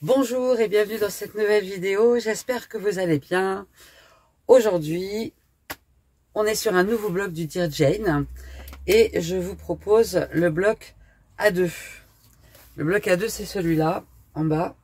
Bonjour et bienvenue dans cette nouvelle vidéo, j'espère que vous allez bien. Aujourd'hui, on est sur un nouveau bloc du Dear Jane et je vous propose le bloc A2. Le bloc A2, c'est celui-là, en bas.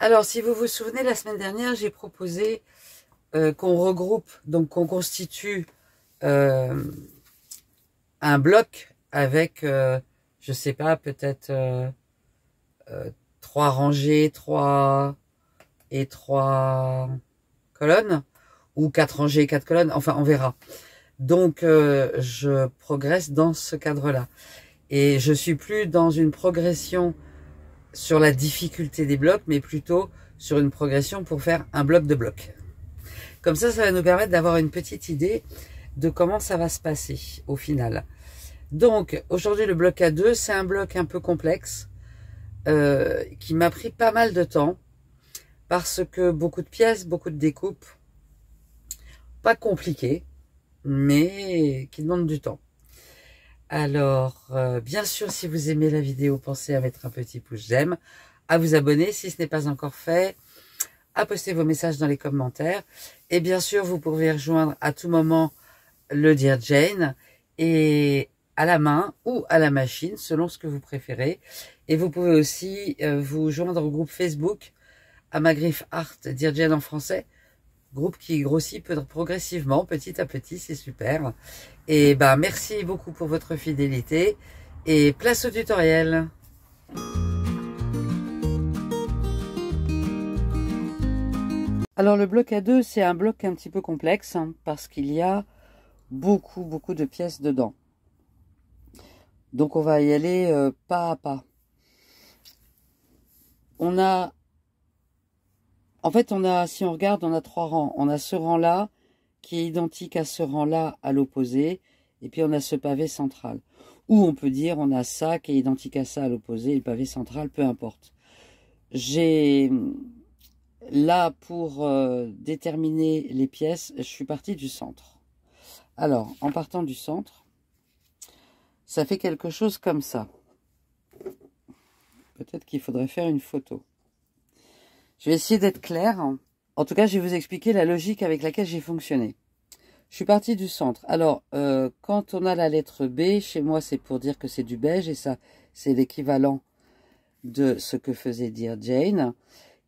Alors, si vous vous souvenez, la semaine dernière, j'ai proposé qu'on regroupe, donc qu'on constitue un bloc avec, je sais pas, peut-être 3 rangées, 3 colonnes, ou 4 rangées, 4 colonnes, enfin on verra. Donc je progresse dans ce cadre-là. Et je suis plus dans une progression sur la difficulté des blocs, mais plutôt sur une progression pour faire un bloc de blocs. Comme ça va nous permettre d'avoir une petite idée de comment ça va se passer au final. Donc aujourd'hui le bloc A2, c'est un bloc un peu complexe qui m'a pris pas mal de temps parce que beaucoup de pièces, beaucoup de découpes, pas compliquées, mais qui demandent du temps. Alors, bien sûr, si vous aimez la vidéo, pensez à mettre un petit pouce j'aime, à vous abonner si ce n'est pas encore fait, à poster vos messages dans les commentaires. Et bien sûr, vous pouvez rejoindre à tout moment le Dear Jane et à la main ou à la machine, selon ce que vous préférez. Et vous pouvez aussi vous joindre au groupe Facebook à ma griffe Art Dear Jane en français. Groupe qui grossit progressivement, petit à petit, c'est super. Et ben merci beaucoup pour votre fidélité et place au tutoriel. Alors le bloc A2, c'est un bloc un petit peu complexe hein, parce qu'il y a beaucoup de pièces dedans. Donc on va y aller pas à pas. En fait, si on regarde, on a 3 rangs. On a ce rang-là, qui est identique à ce rang-là, à l'opposé. Et puis, on a ce pavé central. Ou on peut dire, on a ça, qui est identique à ça, à l'opposé, et le pavé central, peu importe. J'ai, là, pour déterminer les pièces, je suis partie du centre. Alors, en partant du centre, ça fait quelque chose comme ça. Peut-être qu'il faudrait faire une photo. Je vais essayer d'être claire. En tout cas, je vais vous expliquer la logique avec laquelle j'ai fonctionné. Je suis partie du centre. Alors, quand on a la lettre B, chez moi, c'est pour dire que c'est du beige. Et ça, c'est l'équivalent de ce que faisait Dear Jane.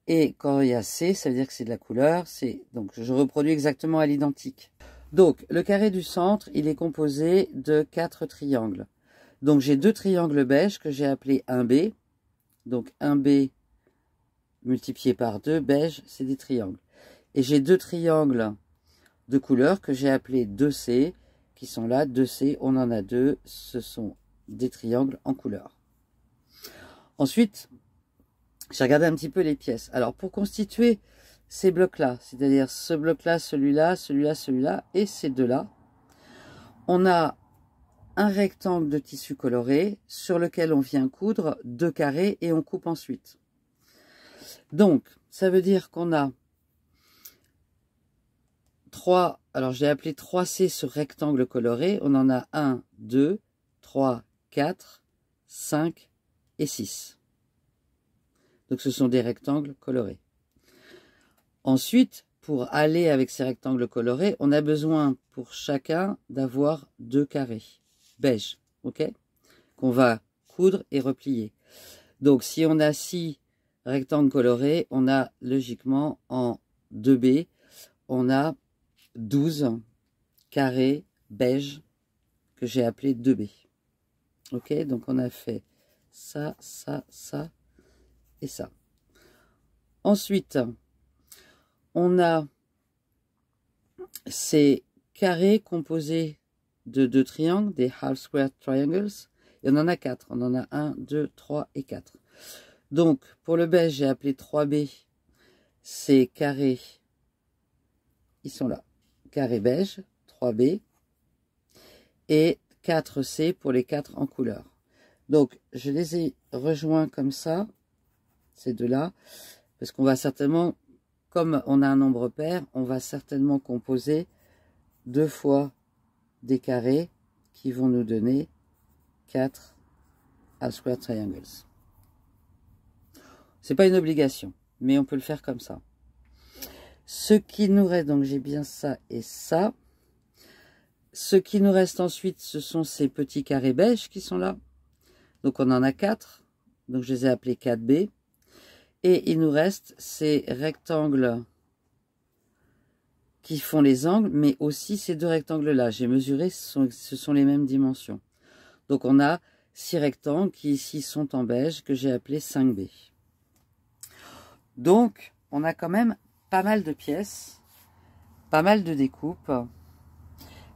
Et quand il y a C, ça veut dire que c'est de la couleur. Donc, je reproduis exactement à l'identique. Donc, le carré du centre, il est composé de 4 triangles. Donc, j'ai 2 triangles beige que j'ai appelés 1B. Donc, 1B multiplié par 2, beige, c'est des triangles. Et j'ai 2 triangles de couleur que j'ai appelés 2C, qui sont là, 2C, on en a 2, ce sont des triangles en couleur. Ensuite, j'ai regardé un petit peu les pièces. Alors, pour constituer ces blocs-là, c'est-à-dire ce bloc-là, celui-là, celui-là, celui-là, et ces deux-là, on a un rectangle de tissu coloré sur lequel on vient coudre 2 carrés et on coupe ensuite. Donc, ça veut dire qu'on a 3, alors j'ai appelé 3C sur rectangle coloré, on en a 1, 2, 3, 4, 5 et 6. Donc ce sont des rectangles colorés. Ensuite, pour aller avec ces rectangles colorés, on a besoin pour chacun d'avoir 2 carrés beige, ok, qu'on va coudre et replier. Donc si on a 6 rectangles colorés, on a logiquement en 2B, on a 12 carrés beige que j'ai appelé 2B. Ok, donc on a fait ça, ça, ça et ça. Ensuite, on a ces carrés composés de 2 triangles, des half square triangles. Et on en a 4. On en a 1, 2, 3 et 4. Donc, pour le beige, j'ai appelé 3B. Ces carrés, ils sont là. Carré beige, 3B. Et 4C pour les 4 en couleur. Donc, je les ai rejoints comme ça, ces deux-là, parce qu'on va certainement, comme on a un nombre pair, on va certainement composer 2 fois des carrés qui vont nous donner 4 à square triangles. C'est pas une obligation, mais on peut le faire comme ça. Ce qui nous reste, donc j'ai bien ça et ça. Ce qui nous reste ensuite, ce sont ces petits carrés beige qui sont là. Donc on en a 4. Donc je les ai appelés 4B. Et il nous reste ces rectangles qui font les angles, mais aussi ces deux rectangles-là. J'ai mesuré, ce sont les mêmes dimensions. Donc on a 6 rectangles qui ici sont en beige, que j'ai appelé 5B. Donc on a quand même pas mal de pièces, pas mal de découpes.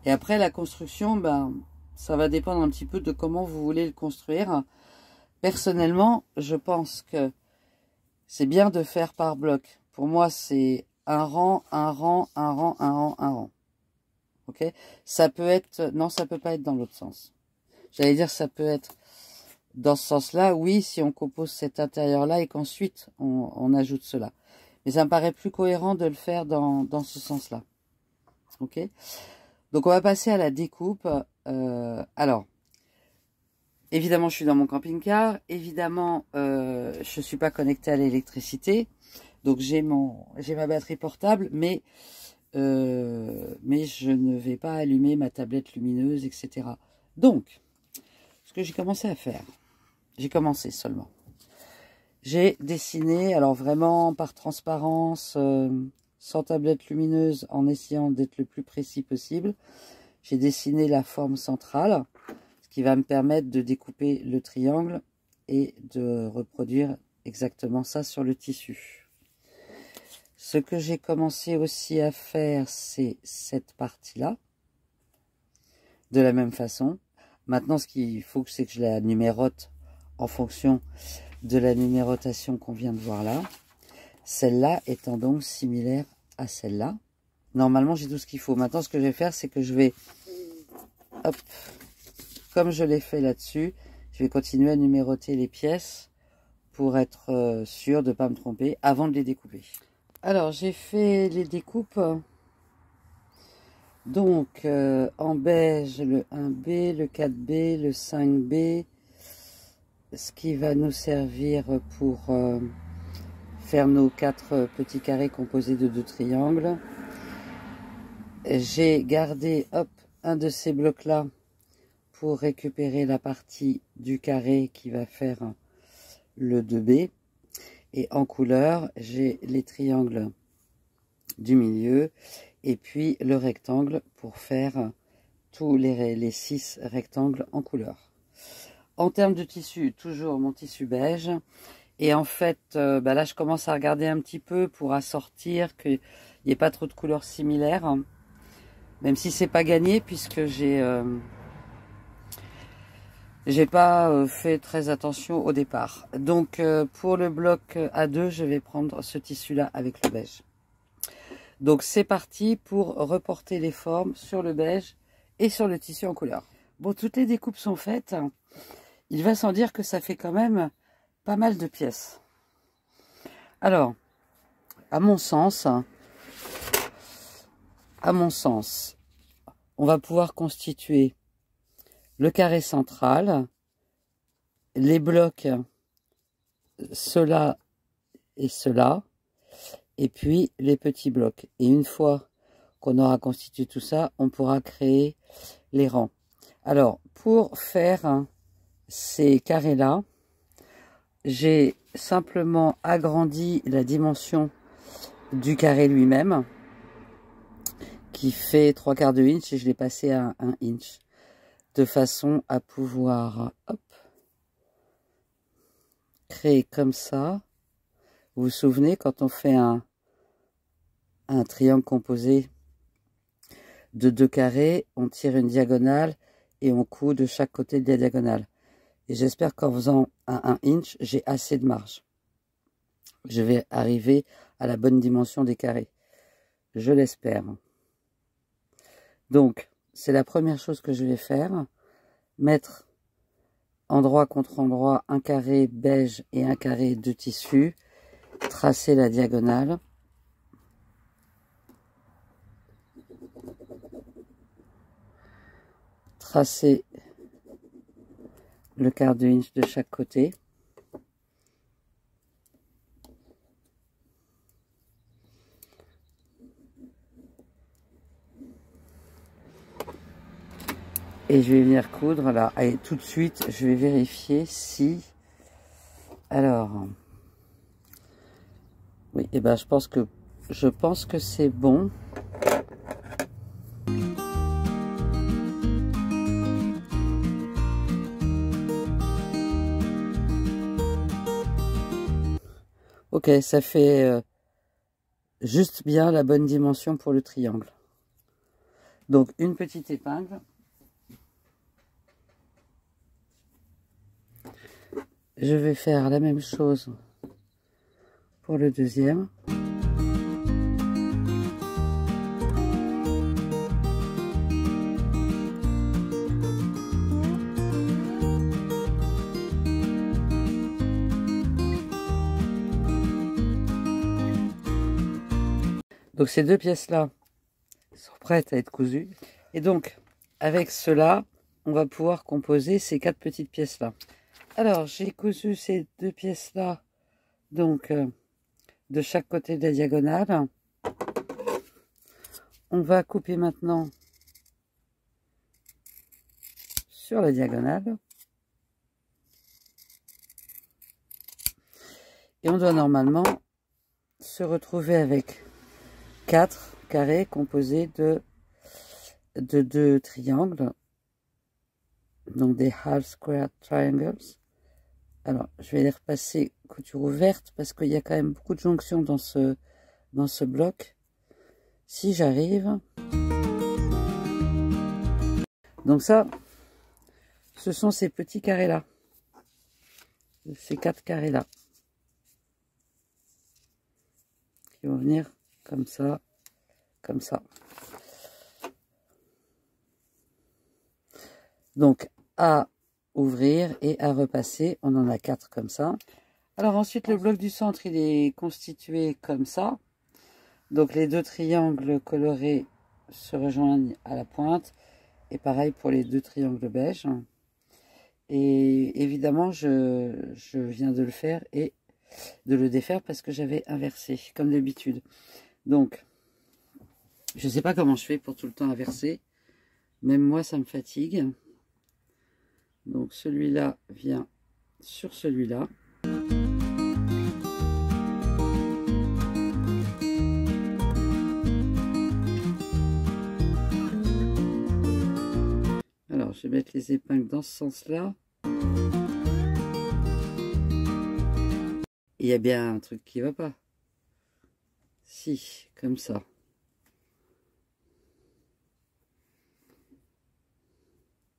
Et après la construction, ben, ça va dépendre un petit peu de comment vous voulez le construire. Personnellement, je pense que c'est bien de faire par bloc. Pour moi, c'est un rang, un rang, un rang, un rang, un rang. Ok? Ça peut être... Non, ça peut pas être dans l'autre sens. J'allais dire, ça peut être dans ce sens-là. Oui, si on compose cet intérieur-là et qu'ensuite, on ajoute cela. Mais ça me paraît plus cohérent de le faire dans ce sens-là. Ok? Donc, on va passer à la découpe. Alors, évidemment, je suis dans mon camping-car. Évidemment, je suis pas connectée à l'électricité. Donc, j'ai ma batterie portable, mais je ne vais pas allumer ma tablette lumineuse, etc. Donc, ce que j'ai commencé à faire, j'ai commencé seulement. J'ai dessiné, alors vraiment par transparence, sans tablette lumineuse, en essayant d'être le plus précis possible. J'ai dessiné la forme centrale, ce qui va me permettre de découper le triangle et de reproduire exactement ça sur le tissu. Ce que j'ai commencé aussi à faire, c'est cette partie-là, de la même façon. Maintenant, ce qu'il faut, c'est que je la numérote en fonction de la numérotation qu'on vient de voir là. Celle-là étant donc similaire à celle-là. Normalement, j'ai tout ce qu'il faut. Maintenant, ce que je vais faire, c'est que je vais, hop, comme je l'ai fait là-dessus, je vais continuer à numéroter les pièces pour être sûr de ne pas me tromper avant de les découper. Alors, j'ai fait les découpes. Donc, en beige, le 1B, le 4B, le 5B, ce qui va nous servir pour faire nos 4 petits carrés composés de 2 triangles. J'ai gardé, hop, un de ces blocs-là pour récupérer la partie du carré qui va faire le 2B. Et en couleur, j'ai les triangles du milieu et puis le rectangle pour faire tous les 6 rectangles en couleur. En termes de tissu, toujours mon tissu beige. Et en fait, là, je commence à regarder un petit peu pour assortir, qu'il n'y ait pas trop de couleurs similaires. Même si c'est pas gagné, puisque j'ai pas fait très attention au départ. Donc, pour le bloc A2, je vais prendre ce tissu-là avec le beige. Donc, c'est parti pour reporter les formes sur le beige et sur le tissu en couleur. Bon, toutes les découpes sont faites. Il va sans dire que ça fait quand même pas mal de pièces. Alors, à mon sens, on va pouvoir constituer le carré central, les blocs, cela et cela, et puis les petits blocs. Et une fois qu'on aura constitué tout ça, on pourra créer les rangs. Alors, pour faire ces carrés-là, j'ai simplement agrandi la dimension du carré lui-même, qui fait 3/4 de inch, et je l'ai passé à 1 inch, de façon à pouvoir, hop, créer comme ça. Vous vous souvenez, quand on fait un triangle composé de 2 carrés, on tire une diagonale et on coud de chaque côté de la diagonale. Et j'espère qu'en faisant un 1 inch, j'ai assez de marge. Je vais arriver à la bonne dimension des carrés. Je l'espère. Donc, c'est la première chose que je vais faire. Mettre endroit contre endroit un carré beige et un carré de tissu. Tracer la diagonale. Tracer le quart de inch de chaque côté. Et je vais venir coudre là. Allez, tout de suite, je vais vérifier si... Alors... Oui, et ben je pense que c'est bon. Ok, ça fait juste bien la bonne dimension pour le triangle. Donc une petite épingle. Je vais faire la même chose pour le deuxième. Donc ces deux pièces-là sont prêtes à être cousues. Et donc, avec cela, on va pouvoir composer ces 4 petites pièces-là. Alors, j'ai cousu ces 2 pièces-là, donc de chaque côté de la diagonale. On va couper maintenant sur la diagonale. Et on doit normalement se retrouver avec 4 carrés composés de 2 triangles, donc des half square triangles. Alors, je vais les repasser couture ouverte parce qu'il y a quand même beaucoup de jonctions dans ce bloc. Si j'arrive. Donc ça, ce sont ces petits carrés-là. Ces 4 carrés-là. Qui vont venir comme ça, comme ça. Donc, à ouvrir et à repasser. On en a 4 comme ça. Alors ensuite, le bloc du centre, il est constitué comme ça. Donc les 2 triangles colorés se rejoignent à la pointe. Et pareil pour les 2 triangles beige. Et évidemment, je viens de le faire et de le défaire parce que j'avais inversé, comme d'habitude. Donc, je ne sais pas comment je fais pour tout le temps inverser. Même moi, ça me fatigue. Donc, celui-là vient sur celui-là. Alors, je vais mettre les épingles dans ce sens-là. Il y a bien un truc qui ne va pas. Si, comme ça.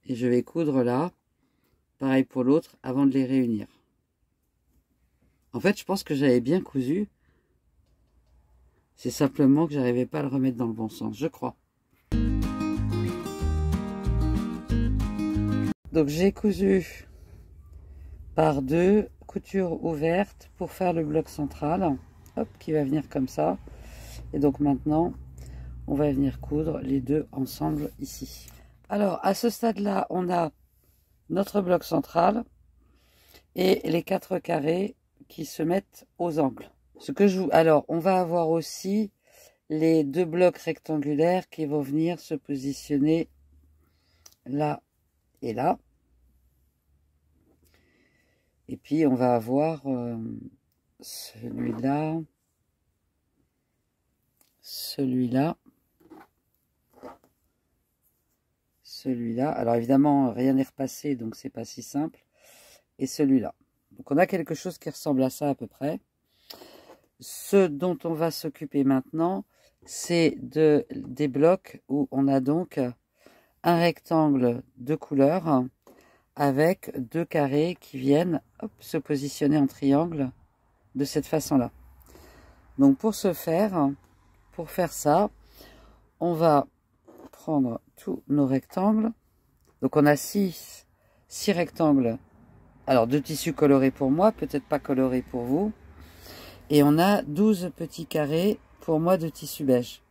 Et je vais coudre là. Pareil pour l'autre, avant de les réunir. En fait, je pense que j'avais bien cousu. C'est simplement que j'arrivais pas à le remettre dans le bon sens, je crois. Donc j'ai cousu par 2 coutures ouvertes pour faire le bloc central. Hop, qui va venir comme ça. Et donc maintenant, on va venir coudre les 2 ensemble ici. Alors, à ce stade-là, on a notre bloc central et les 4 carrés qui se mettent aux angles. Alors, on va avoir aussi les 2 blocs rectangulaires qui vont venir se positionner là et là. Et puis, on va avoir celui-là, celui-là, celui-là. Alors, évidemment, rien n'est repassé, donc c'est pas si simple. Et celui-là. Donc, on a quelque chose qui ressemble à ça à peu près. Ce dont on va s'occuper maintenant, c'est des blocs où on a donc un rectangle de couleur avec 2 carrés qui viennent se positionner en triangle de cette façon-là. Donc pour faire ça, on va prendre tous nos rectangles. Donc on a 6 rectangles. Alors de tissu coloré pour moi, peut-être pas coloré pour vous. Et on a 12 petits carrés pour moi de tissu beige.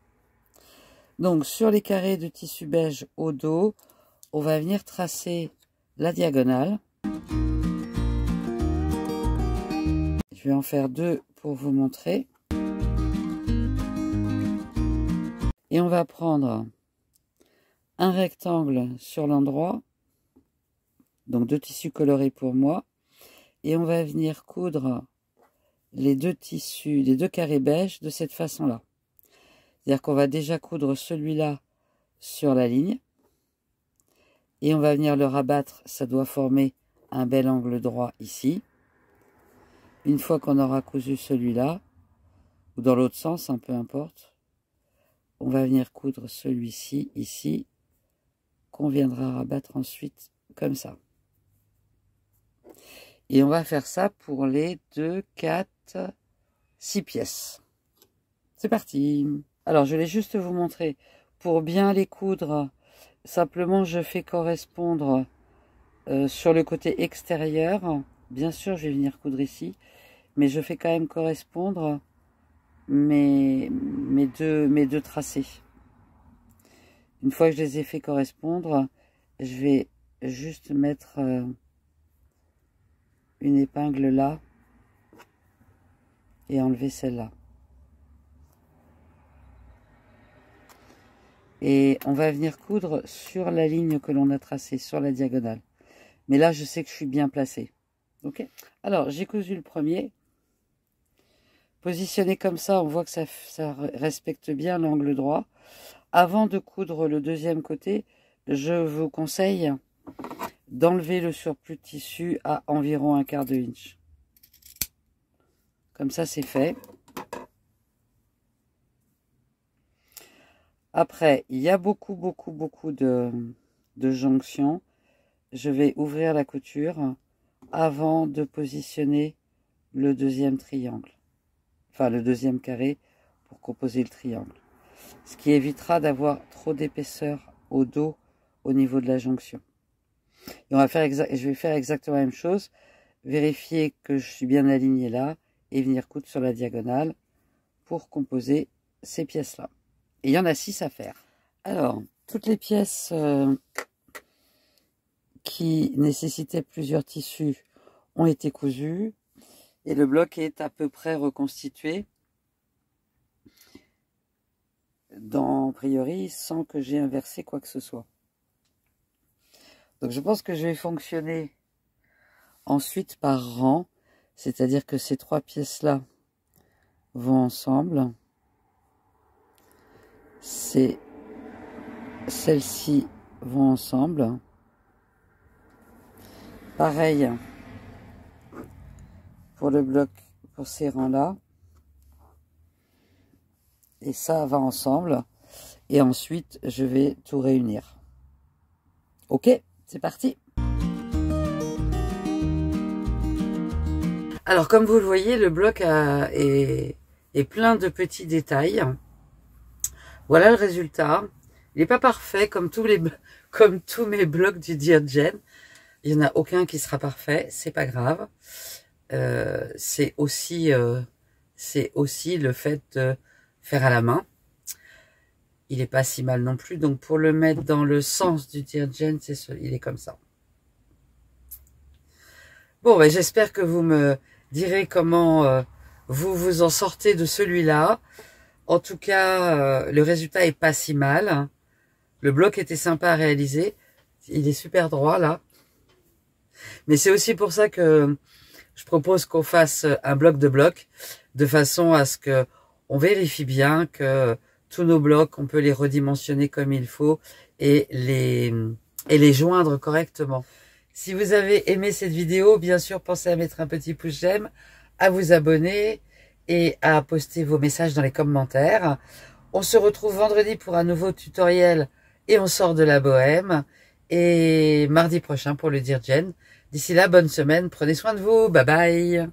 Donc sur les carrés de tissu beige au dos, on va venir tracer la diagonale. Je vais en faire deux pour vous montrer. Et on va prendre un rectangle sur l'endroit, donc deux tissus colorés pour moi, et on va venir coudre les deux tissus, les deux carrés beige de cette façon-là. C'est-à-dire qu'on va déjà coudre celui-là sur la ligne, et on va venir le rabattre, ça doit former un bel angle droit ici. Une fois qu'on aura cousu celui-là, ou dans l'autre sens, peu importe, on va venir coudre celui-ci, ici, qu'on viendra rabattre ensuite, comme ça. Et on va faire ça pour les 2, 4, 6 pièces. C'est parti! Alors, je vais juste vous montrer, pour bien les coudre, simplement je fais correspondre sur le côté extérieur. Bien sûr, je vais venir coudre ici, mais je fais quand même correspondre mes deux tracés. Une fois que je les ai fait correspondre, je vais juste mettre une épingle là et enlever celle-là. Et on va venir coudre sur la ligne que l'on a tracée, sur la diagonale. Mais là, je sais que je suis bien placée. Ok. Alors, j'ai cousu le premier. Positionné comme ça, on voit que ça respecte bien l'angle droit. Avant de coudre le deuxième côté, je vous conseille d'enlever le surplus de tissu à environ 1/4 inch. Comme ça, c'est fait. Après, il y a beaucoup de jonctions. Je vais ouvrir la couture avant de positionner le deuxième triangle. Enfin, le deuxième carré pour composer le triangle. Ce qui évitera d'avoir trop d'épaisseur au dos au niveau de la jonction. Et on va faire je vais faire exactement la même chose. Vérifier que je suis bien aligné là et venir coudre sur la diagonale pour composer ces pièces-là. Et il y en a 6 à faire. Alors, toutes les pièces qui nécessitaient plusieurs tissus ont été cousues. Et le bloc est à peu près reconstitué, a priori, sans que j'ai inversé quoi que ce soit. Donc je pense que je vais fonctionner ensuite par rang, c'est-à-dire que ces 3 pièces-là vont ensemble. Celles-ci vont ensemble. Pareil pour le bloc, pour ces rangs-là. Et ça va ensemble. Et ensuite, je vais tout réunir. Ok, c'est parti. Alors, comme vous le voyez, le bloc est plein de petits détails. Voilà le résultat. Il n'est pas parfait comme tous mes blocs du Dear Jen. Il n'y en a aucun qui sera parfait, c'est pas grave. C'est aussi le fait de faire à la main. Il est pas si mal non plus. Donc pour le mettre dans le sens du Dear Jen, il est comme ça. Bon, ben, j'espère que vous me direz comment vous vous en sortez de celui-là. En tout cas, le résultat est pas si mal. Le bloc était sympa à réaliser. Il est super droit là. Mais c'est aussi pour ça que je propose qu'on fasse un bloc de blocs, de façon à ce que on vérifie bien que tous nos blocs, on peut les redimensionner comme il faut et les joindre correctement. Si vous avez aimé cette vidéo, bien sûr, pensez à mettre un petit pouce j'aime, à vous abonner et à poster vos messages dans les commentaires. On se retrouve vendredi pour un nouveau tutoriel et on sort de la bohème. Et mardi prochain pour le Dear Jen. D'ici là, bonne semaine, prenez soin de vous, bye bye.